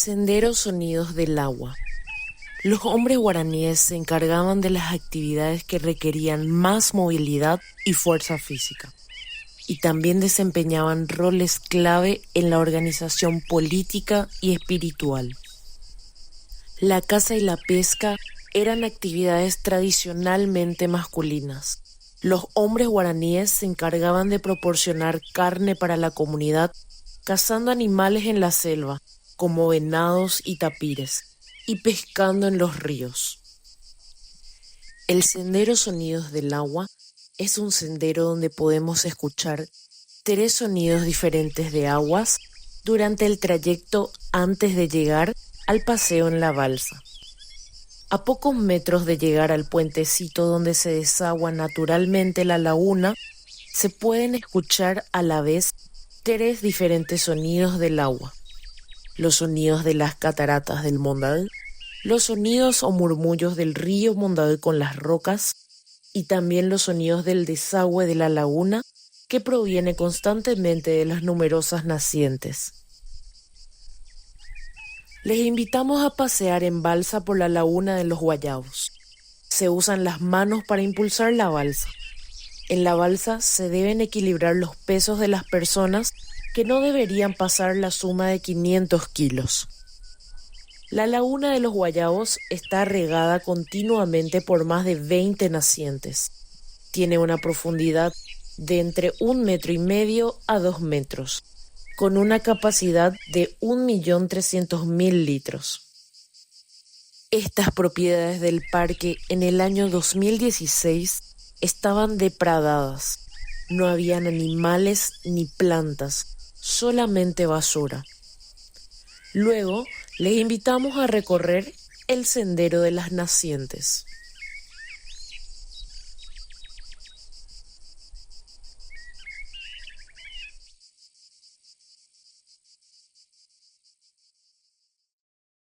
Sendero Sonidos del Agua. Los hombres guaraníes se encargaban de las actividades que requerían más movilidad y fuerza física, y también desempeñaban roles clave en la organización política y espiritual. La caza y la pesca eran actividades tradicionalmente masculinas. Los hombres guaraníes se encargaban de proporcionar carne para la comunidad, cazando animales en la selva, como venados y tapires, y pescando en los ríos. El Sendero Sonidos del Agua es un sendero donde podemos escuchar 3 sonidos diferentes de aguas durante el trayecto antes de llegar al paseo en la balsa. A pocos metros de llegar al puentecito donde se desagua naturalmente la laguna, se pueden escuchar a la vez 3 diferentes sonidos del agua: los sonidos de las cataratas del Mondal, los sonidos o murmullos del río Mondal con las rocas y también los sonidos del desagüe de la laguna que proviene constantemente de las numerosas nacientes. Les invitamos a pasear en balsa por la laguna de los Guayabos. Se usan las manos para impulsar la balsa. En la balsa se deben equilibrar los pesos de las personas, que no deberían pasar la suma de 500 kilos. La laguna de los Guayabos está regada continuamente por más de 20 nacientes. Tiene una profundidad de entre 1,5 metros a 2 metros, con una capacidad de 1.300.000 litros. Estas propiedades del parque en el año 2016 estaban depredadas. No habían animales ni plantas, solamente basura. Luego les invitamos a recorrer el Sendero de las Nacientes.